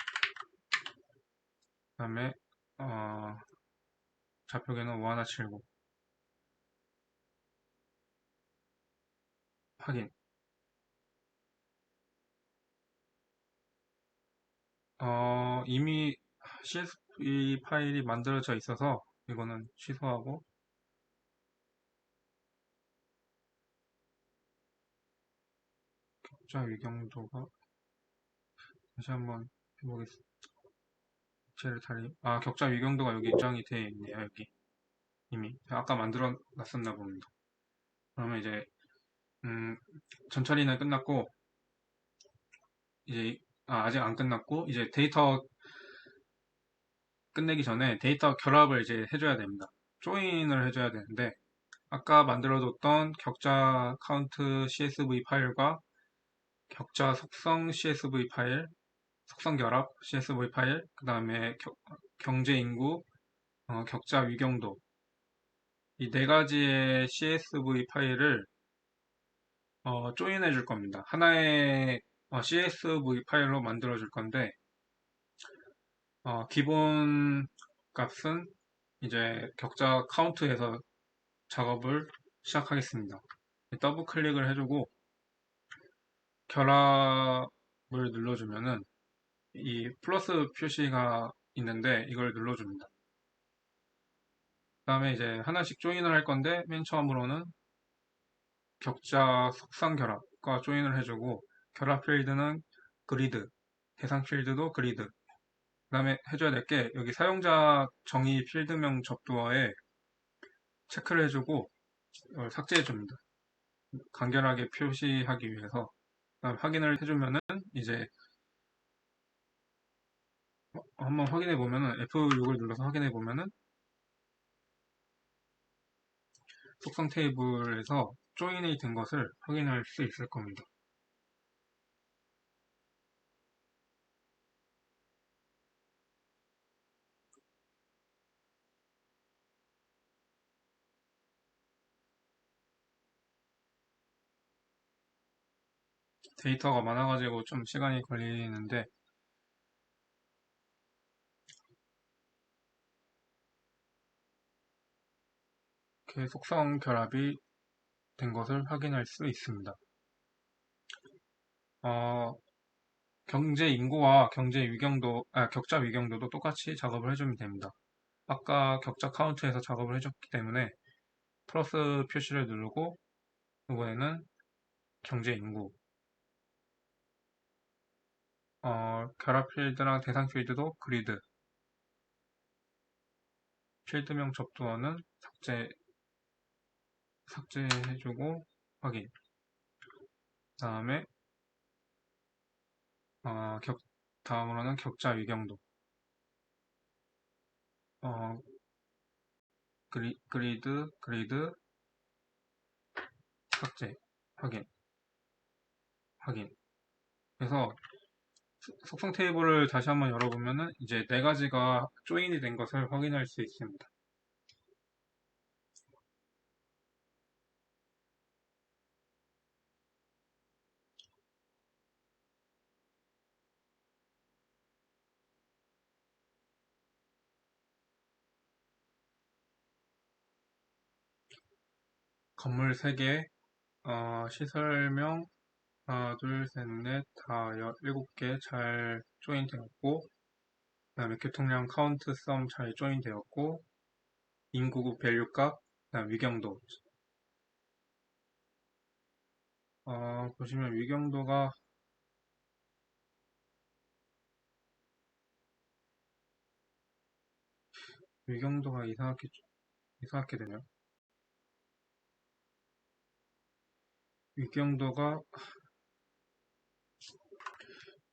[SPEAKER 1] 다음에 좌표계는 5179 확인. 이미 CSV 파일이 만들어져 있어서 이거는 취소하고 격자 위경도가 다시 한번 해보겠습니다. 격자 위경도가 여기 입장이 되어 있네요. 여기 이미 아까 만들어 놨었나 봅니다. 그러면 이제 전 처리는 끝났고 이제 아직 안 끝났고 이제 데이터 끝내기 전에 데이터 결합을 이제 해줘야 됩니다. 조인을 해줘야 되는데 아까 만들어뒀던 격자 카운트 CSV 파일과 격자 속성 CSV 파일, 속성 결합 CSV 파일, 그 다음에 경제 인구, 격자 위경도 이 네 가지의 CSV 파일을 조인해 줄 겁니다. 하나의 CSV 파일로 만들어 줄 건데 기본 값은 이제 격자 카운트에서 작업을 시작하겠습니다. 더블 클릭을 해주고 결합을 눌러주면은 이 플러스 표시가 있는데 이걸 눌러줍니다. 그 다음에 이제 하나씩 조인을 할 건데 맨 처음으로는 격자 속성 결합과 조인을 해주고 결합 필드는 그리드, 대상 필드도 그리드. 그 다음에 해줘야 될 게 여기 사용자 정의 필드명 접두어에 체크를 해주고 이걸 삭제해줍니다. 간결하게 표시하기 위해서 확인을 해주면은 이제 한번 확인해 보면은 F6을 눌러서 확인해 보면은 속성 테이블에서 조인이 된 것을 확인할 수 있을 겁니다. 데이터가 많아가지고 좀 시간이 걸리는데 이렇게 속성 결합이 된 것을 확인할 수 있습니다. 경제 인구와 격자 위경도도 똑같이 작업을 해주면 됩니다. 아까 격자 카운트에서 작업을 해줬기 때문에 플러스 표시를 누르고 이번에는 경제 인구 결합 필드랑 대상 필드도 그리드 필드명 접두어는 삭제해주고 확인 그 다음에 어, 격, 다음으로는 격자 위경도. 그 다음에 격자 위경도는 삭제, 삭제해주고 확인. 그 다음에 격자 속성 결합, 삭제해주고 확인. 그 다음에 격자 위경도. 삭제해주고 확인. 그 다음에 격자 속성 결합, 삭제해주고 확인. 그 다음에 격자 위경도. 삭제해주고 확인. 어, 그리드, 삭제, 확인. 그래서 속성 테이블을 다시 한번 열어보면은 이제 네 가지가 조인이 된 것을 확인할 수 있습니다. 건물 3개, 시설명 하나, 둘, 셋, 넷, 다, 7개 잘 조인 되었고, 그 다음에 교통량 카운트 썸 잘 조인 되었고, 인구 밸류 값, 그 다음 위경도. 보시면 위경도가 이상하게 되네요. 위경도가,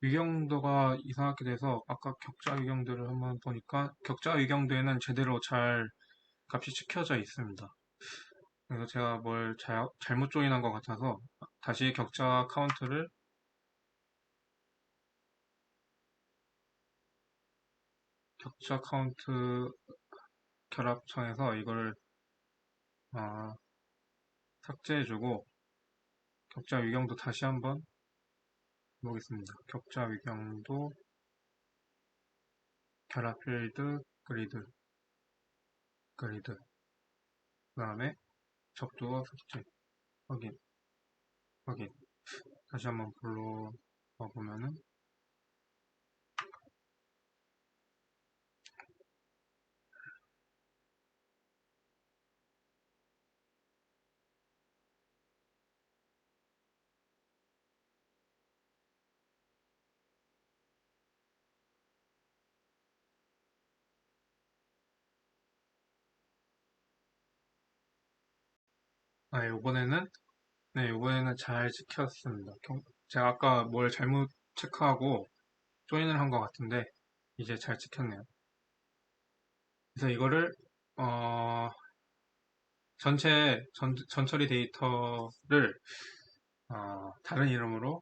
[SPEAKER 1] 위경도가 이상하게 돼서 아까 격자 위경도를 한번 보니까 격자 위경도에는 제대로 잘 값이 찍혀져 있습니다. 그래서 제가 뭘 잘못 조인한 것 같아서 다시 격자 카운트 결합창에서 이걸 아, 삭제해주고 격자 위경도 다시 한번 보겠습니다. 격자 위경도 결합 필드 그리드 그 다음에 적도 삭제 확인 확인 다시 한번 불러봐 보면은 아, 이번에는 잘 찍혔습니다. 제가 아까 뭘 잘못 체크하고 조인을 한 것 같은데 이제 잘 찍혔네요. 그래서 이거를 어, 전처리 데이터를 다른 이름으로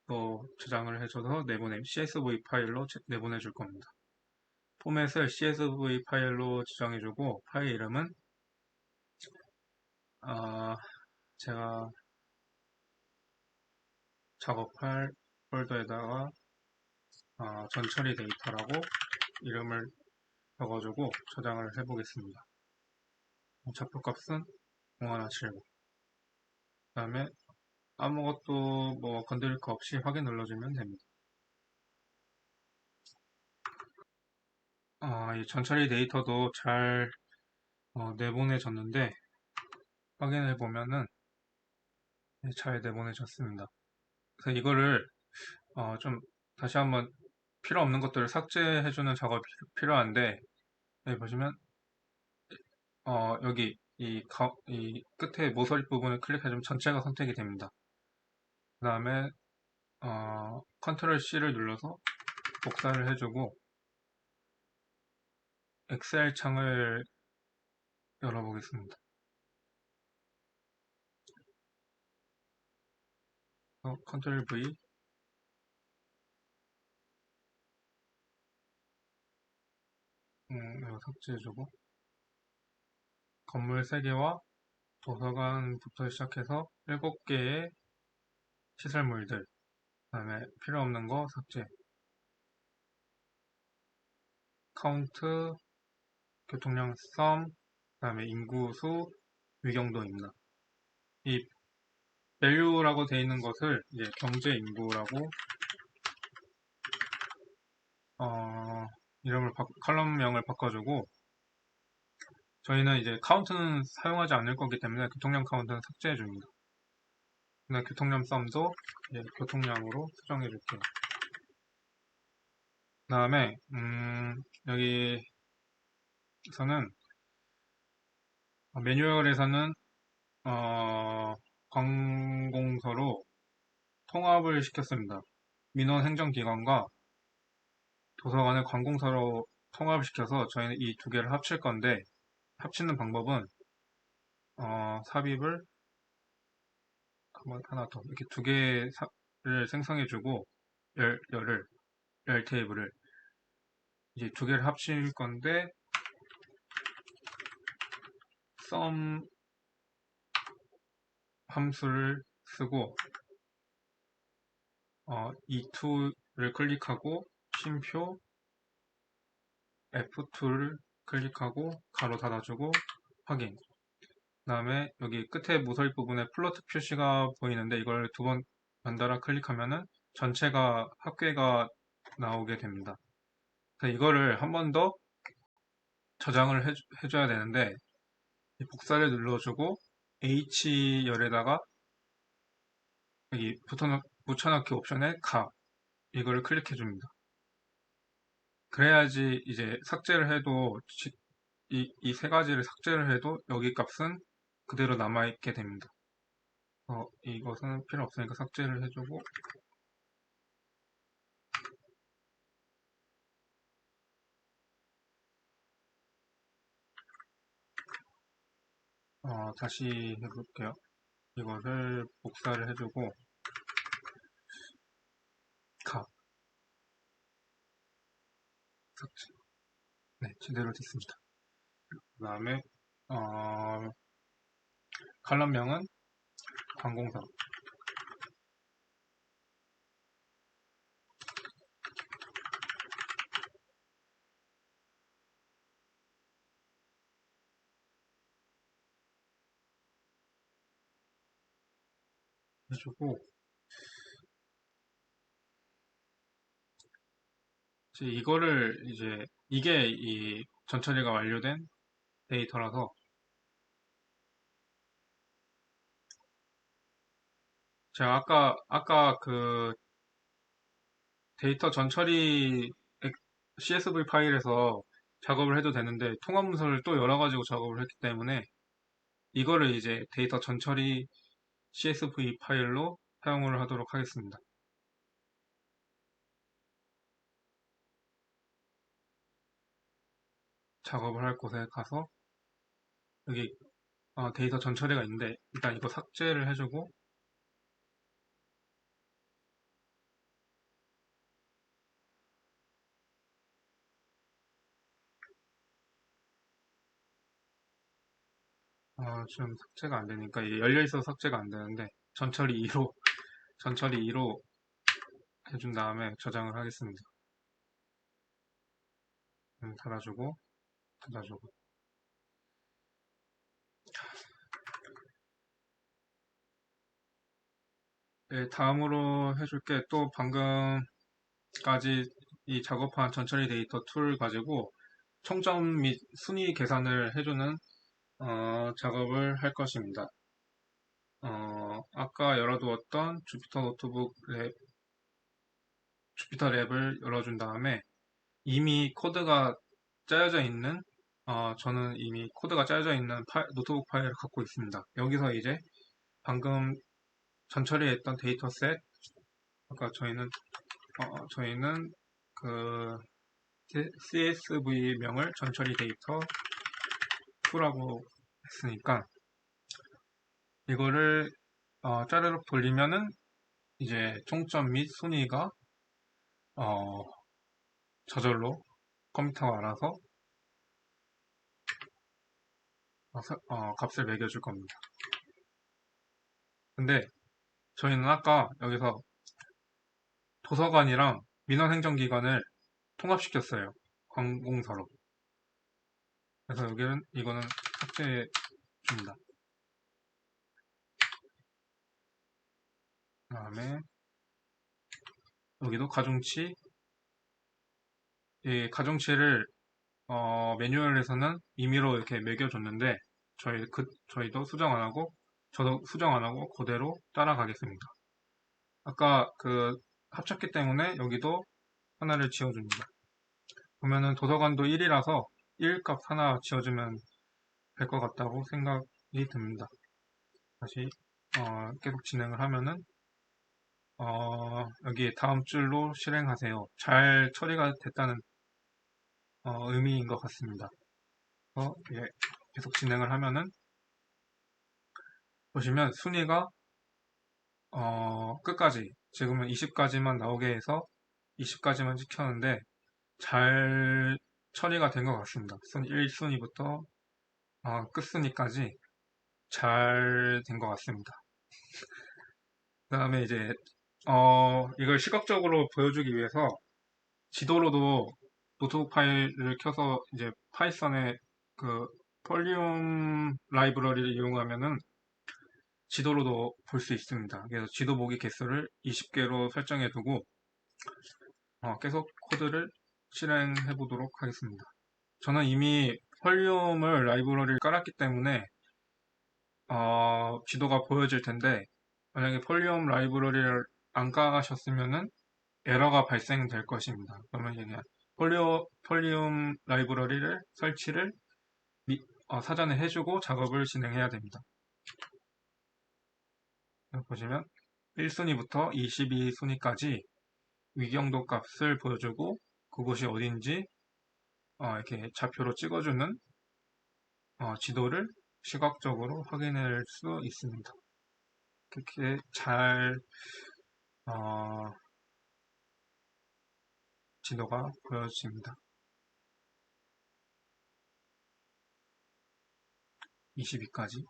[SPEAKER 1] 또 저장을 해줘서 CSV 파일로 내보내 줄 겁니다. 포맷을 CSV 파일로 저장해주고 파일 이름은 어, 제가 작업할 폴더에다가 전처리 데이터라고 이름을 적어주고 저장을 해보겠습니다. 좌표값은 0179. 그 다음에 아무것도 뭐 건드릴 거 없이 확인 눌러주면 됩니다. 이 전처리 데이터도 잘 내보내졌는데 확인해 보면은 잘 내보내졌습니다. 그래서 이거를 좀 다시 한번 필요 없는 것들을 삭제해주는 작업이 필요한데 여기 보시면 여기 이 끝에 모서리 부분을 클릭해주면 전체가 선택이 됩니다. 그 다음에 컨트롤 C를 눌러서 복사를 해주고 엑셀 창을 열어보겠습니다. 컨트롤 V 이거 삭제해주고 건물 3개와 도서관부터 시작해서 7개의 시설물들 그 다음에 필요 없는 거 삭제 카운트 교통량 썸 그 다음에 인구수 위경도입니다. 이 value라고 되어 있는 것을 이제 경제 인구라고 컬럼명을 바꿔주고 저희는 이제 카운트는 사용하지 않을 거기 때문에 교통량 카운트는 삭제해 줍니다. 근데 교통량 썸도 이제 교통량으로 수정해 줄게요. 그 다음에 여기서는 매뉴얼에서는 관공서로 통합을 시켰습니다. 민원 행정기관과 도서관을 관공서로 통합을 시켜서 저희는 이 두 개를 합칠 건데, 합치는 방법은 삽입을 하나 더 이렇게 두 개를 생성해주고 열 테이블을 이제 두 개를 합칠 건데 sum 함수를 쓰고 E2를 클릭하고 쉼표 F2를 클릭하고 가로 닫아주고 확인. 그 다음에 여기 끝에 모서리 부분에 플로트 표시가 보이는데 이걸 두 번 연달아 클릭하면은 전체가 합계가 나오게 됩니다. 그래서 이거를 한 번 더 저장을 해줘야 되는데 이 복사를 눌러주고 H열에다가 여기 붙여넣기 옵션에 값 이거를 클릭해 줍니다. 그래야지 이제 삭제를 해도 이 세 가지를 삭제를 해도 여기 값은 그대로 남아있게 됩니다. 이것은 필요 없으니까 삭제를 해주고 다시 해볼게요. 이거를 복사를 해주고 값 삭제. 네, 제대로 됐습니다. 그 다음에 칼럼명은 관공서 해주고 이거를 이제 이게 이 전처리가 완료된 데이터라서 제가 아까 그 데이터 전처리 CSV 파일에서 작업을 해도 되는데 통합 문서를 또 열어가지고 작업을 했기 때문에 이거를 이제 데이터 전처리 CSV 파일로 사용을 하도록 하겠습니다. 작업을 할 곳에 가서 여기 데이터 전처리가 있는데 일단 이거 삭제를 해주고 지금 삭제가 안 되니까 이게 열려있어서 삭제가 안 되는데 전처리 2로 해준 다음에 저장을 하겠습니다. 닫아주고 닫아주고 네, 다음으로 해줄 게 또 방금까지 이 작업한 전처리 데이터 툴 가지고 총점 및 순위 계산을 해주는 작업을 할 것입니다. 아까 열어두었던 주피터 랩을 열어준 다음에 이미 코드가 짜여져 있는 저는 이미 코드가 짜여져 있는 노트북 파일을 갖고 있습니다. 여기서 이제 방금 전처리했던 데이터셋 아까 저희는 그 CSV명을 전처리 데이터 2라고 했으니까 이거를 짜르륵 돌리면은 이제 총점 및 순위가 저절로 컴퓨터가 알아서 값을 매겨줄 겁니다. 근데 저희는 아까 여기서 도서관이랑 민원행정기관을 통합시켰어요. 관공서로. 그래서 이거는 삭제해 줍니다. 그 다음에 여기도 가중치. 이 가중치를 매뉴얼에서는 임의로 이렇게 매겨줬는데 저희도 수정 안 하고 저도 수정 안 하고 그대로 따라가겠습니다. 아까 그 합쳤기 때문에 여기도 하나를 지워줍니다. 보면은 도서관도 1이라서 1 값 하나 지워주면 될 것 같다고 생각이 듭니다. 다시 계속 진행을 하면은 여기 다음 줄로 실행하세요. 잘 처리가 됐다는 의미인 것 같습니다. 이제 계속 진행을 하면은 보시면 순위가 끝까지 지금은 20까지만 나오게 해서 20까지만 찍혔는데 잘 처리가 된 것 같습니다. 1순위부터 끝순위까지 잘 된 것 같습니다. 그 다음에 이제 이걸 시각적으로 보여주기 위해서 지도로도 노트북 파일을 켜서 이제 파이썬의 그 폴리움 라이브러리를 이용하면은 지도로도 볼 수 있습니다. 그래서 지도 보기 개수를 20개로 설정해 두고 계속 코드를 실행해 보도록 하겠습니다. 저는 이미 폴리움을 라이브러리를 깔았기 때문에 지도가 보여질 텐데 만약에 폴리움 라이브러리를 안 깔으셨으면은 에러가 발생될 것입니다. 그러면 이제 그냥 폴리움 라이브러리를 설치를 사전에 해주고 작업을 진행해야 됩니다. 보시면 1순위부터 22순위까지 위경도 값을 보여주고 그곳이 어딘지 이렇게 좌표로 찍어주는 지도를 시각적으로 확인할 수 있습니다. 그렇게 잘 지도가 보여집니다. 22까지.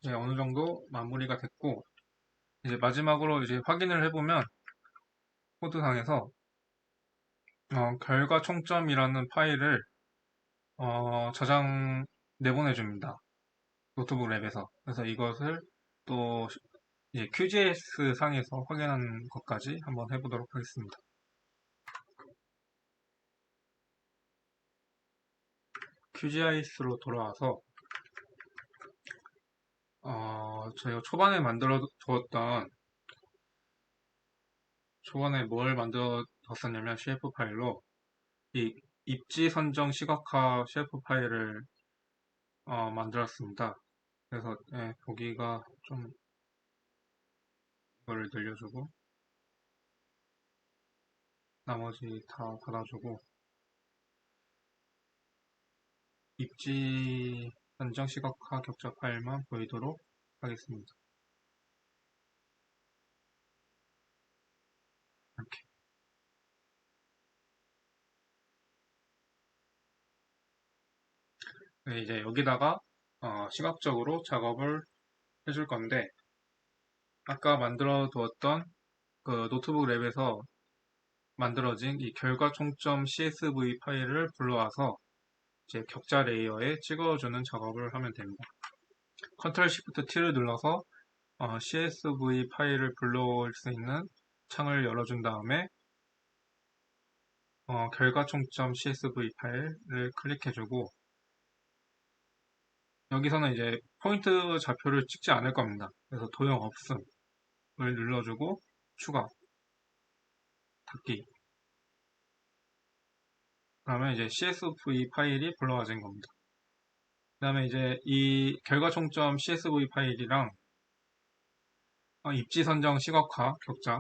[SPEAKER 1] 이제 어느 정도 마무리가 됐고 이제 마지막으로 이제 확인을 해보면 코드상에서 결과 총점이라는 파일을 저장 내보내줍니다. 노트북 랩에서. 그래서 이것을 또 이제 QGIS 상에서 확인하는 것까지 한번 해보도록 하겠습니다. QGIS로 돌아와서 저희가 초반에 만들어 두었던 초반에 뭘 만들어 뒀었냐면 CF 파일로 이 입지 선정 시각화 CF 파일을 만들었습니다. 그래서 보기가 좀 이거를 늘려주고 나머지 다 닫아주고 입지 선정 시각화 격자 파일만 보이도록 하겠습니다. 이렇게. 네, 이제 여기다가 시각적으로 작업을 해줄 건데 아까 만들어 두었던 그 노트북 랩에서 만들어진 이 결과 총점 CSV 파일을 불러와서 이제 격자 레이어에 찍어주는 작업을 하면 됩니다. Ctrl Shift T를 눌러서 CSV 파일을 불러올 수 있는 창을 열어준 다음에 결과 총점 CSV 파일을 클릭해주고 여기서는 이제 포인트 좌표를 찍지 않을 겁니다. 그래서 도형 없음을 눌러주고 추가 닫기 그러면 이제 CSV 파일이 불러와진 겁니다. 그 다음에 이제 이 결과 총점 CSV 파일이랑 입지 선정 시각화 격자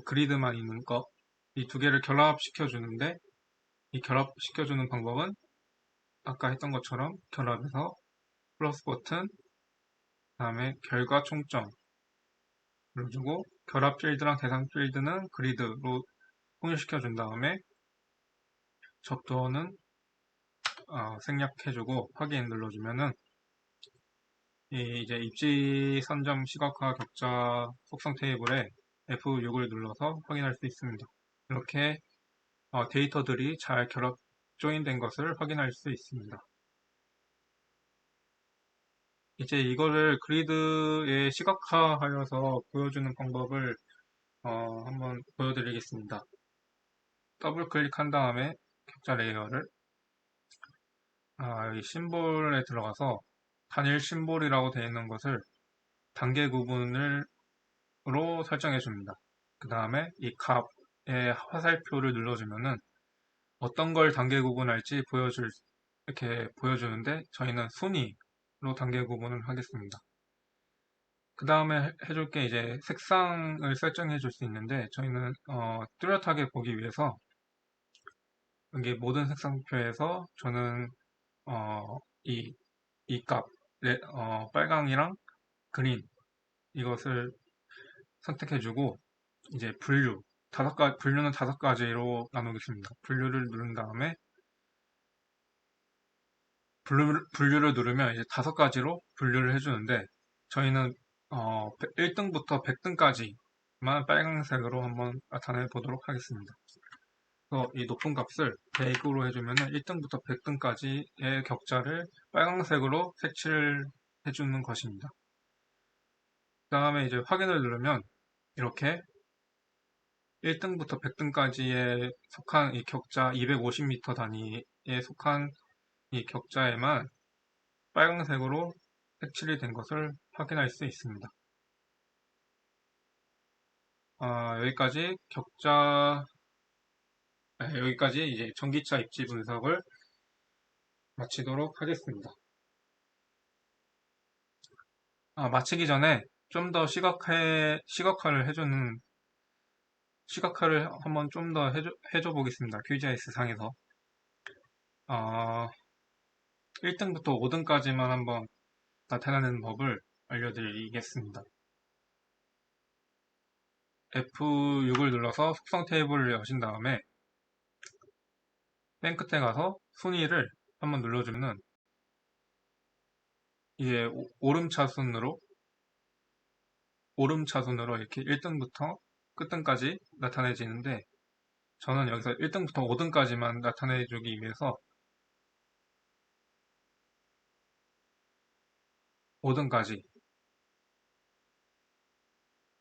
[SPEAKER 1] 그리드만 있는 거 이 두 개를 결합시켜 주는데 이 결합시켜 주는 방법은 아까 했던 것처럼 결합해서 플러스 버튼 다음에 결과 총점 눌러주고 결합 필드랑 대상 필드는 그리드로 통일시켜 준 다음에 접도는 생략해주고 확인 눌러주면은 이제 입지 선점 시각화 격자 속성 테이블에 F6을 눌러서 확인할 수 있습니다. 이렇게 데이터들이 잘 결합 조인된 것을 확인할 수 있습니다. 이제 이거를 그리드에 시각화하여서 보여주는 방법을 한번 보여드리겠습니다. 더블 클릭한 다음에 격자 레이어를 여기 심볼에 들어가서 단일 심볼이라고 되어 있는 것을 단계 구분으로 설정해 줍니다. 그 다음에 이 값의 화살표를 눌러주면은 어떤 걸 단계 구분할지 이렇게 보여주는데 저희는 순위로 단계 구분을 하겠습니다. 그 다음에 해줄 게 이제 색상을 설정해 줄 수 있는데 저희는 뚜렷하게 보기 위해서 여기 모든 색상표에서 저는 어, 이, 이 값, 빨강이랑 그린 이것을 선택해주고 이제 분류는 다섯 가지로 나누겠습니다. 분류를 누른 다음에 분류를 누르면 이제 다섯 가지로 분류를 해주는데 저희는 1등부터 100등까지만 빨간색으로 한번 나타내 보도록 하겠습니다. 그래서 이 높은 값을 100으로 해주면 1등부터 100등까지의 격자를 빨간색으로 색칠을 해주는 것입니다. 그 다음에 이제 확인을 누르면 이렇게 1등부터 100등까지에 속한 이 격자 250m 단위에 속한 이 격자에만 빨간색으로 색칠이 된 것을 확인할 수 있습니다. 여기까지 여기까지 이제 전기차 입지 분석을 마치도록 하겠습니다. 마치기 전에 좀 더 시각화를 한번 좀 더 해줘 보겠습니다. QGIS 상에서. 1등부터 5등까지만 한번 나타내는 법을 알려드리겠습니다. F6을 눌러서 속성 테이블을 여신 다음에 맨 끝에 가서 순위를 한번 눌러주면은 이게 오름차순으로 이렇게 1등부터 끝등까지 나타내지는데 저는 여기서 1등부터 5등까지만 나타내주기 위해서 5등까지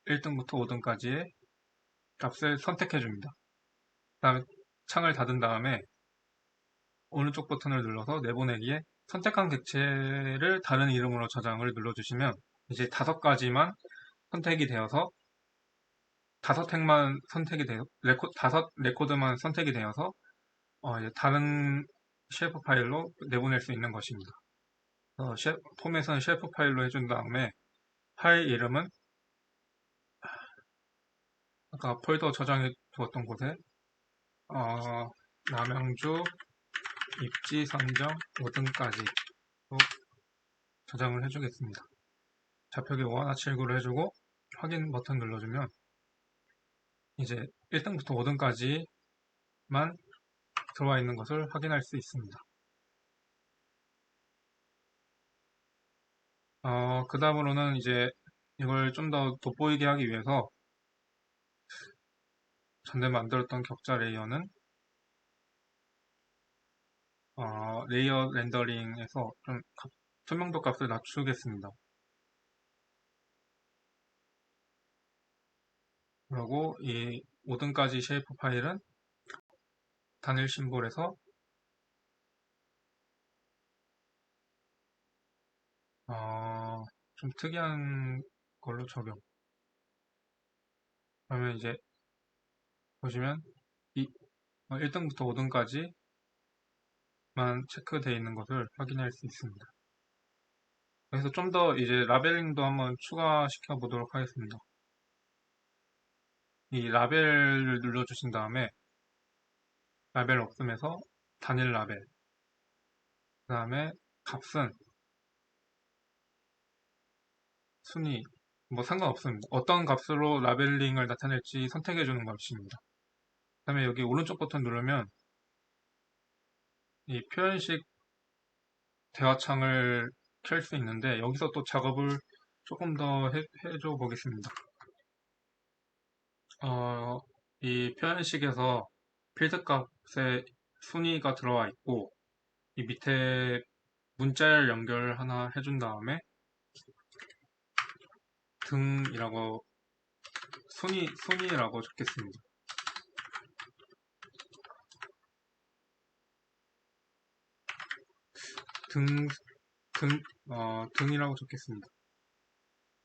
[SPEAKER 1] 1등부터 5등까지의 값을 선택해 줍니다. 그 다음에 창을 닫은 다음에 오른쪽 버튼을 눌러서 내보내기에 선택한 객체를 다른 이름으로 저장을 눌러주시면 이제 다섯 가지만 선택이 되어서 다섯 레코드만 선택이 되어서 이제 다른 셰프 파일로 내보낼 수 있는 것입니다. 폼에서는 셰프 파일로 해준 다음에 파일 이름은 아까 폴더 저장해 두었던 곳에 남양주 입지 선정 5등까지로 저장을 해주겠습니다. 좌표기 5179를 해주고 확인 버튼 눌러주면 이제 1등부터 5등까지만 들어와 있는 것을 확인할 수 있습니다. 그 다음으로는 이제 이걸 좀 더 돋보이게 하기 위해서 전에 만들었던 격자 레이어는 레이어 렌더링에서 좀 투명도 값을 낮추겠습니다. 그리고 이 5등까지 쉐이프 파일은 단일 심볼에서 좀 특이한 걸로 적용. 그러면 이제 보시면 1등부터 5등까지만 체크되어 있는 것을 확인할 수 있습니다. 그래서 좀 더 이제 라벨링도 한번 추가시켜 보도록 하겠습니다. 이 라벨을 눌러주신 다음에 라벨 없음에서 단일 라벨, 그 다음에 값은 순위, 뭐 상관없습니다. 어떤 값으로 라벨링을 나타낼지 선택해 주는 것입니다. 그 다음에 여기 오른쪽 버튼 누르면 이 표현식 대화창을 켤 수 있는데 여기서 또 작업을 조금 더 해줘 보겠습니다. 이 표현식에서 필드 값에 순위가 들어와 있고 이 밑에 문자열 연결 하나 해준 다음에 등이라고 순위라고 적겠습니다. 등이라고 적겠습니다.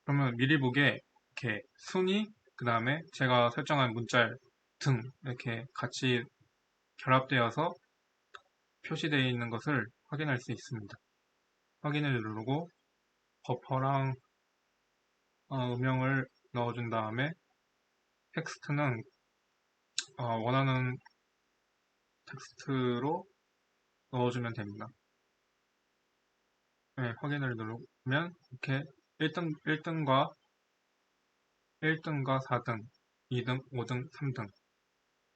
[SPEAKER 1] 그러면 미리 보기에 이렇게 순위, 그 다음에 제가 설정한 문자열 등 이렇게 같이 결합되어서 표시되어 있는 것을 확인할 수 있습니다. 확인을 누르고 버퍼랑 음영을 넣어준 다음에 텍스트는 원하는 텍스트로 넣어주면 됩니다. 네, 확인을 누르면 이렇게 1등과 4등, 2등, 5등, 3등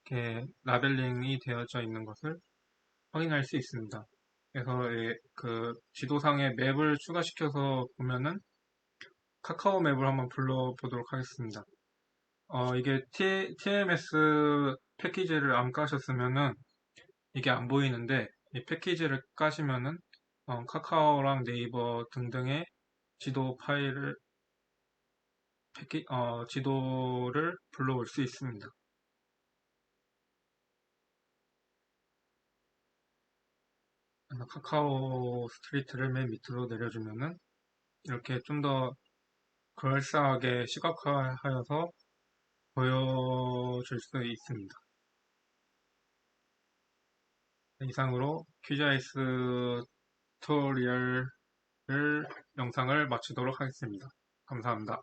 [SPEAKER 1] 이렇게 라벨링이 되어져 있는 것을 확인할 수 있습니다. 그래서 그 지도상에 맵을 추가시켜서 보면은 카카오 맵을 한번 불러보도록 하겠습니다. 이게 TMS 패키지를 안 까셨으면은 이게 안 보이는데 이 패키지를 까시면은 카카오랑 네이버 등등의 지도 파일을 지도를 불러올 수 있습니다. 그래서 카카오 스트리트를 맨 밑으로 내려주면은 이렇게 좀 더 그럴싸하게 시각화하여서 보여줄 수 있습니다. 이상으로 퀴즈아이스 튜토리얼 영상을 마치도록 하겠습니다. 감사합니다.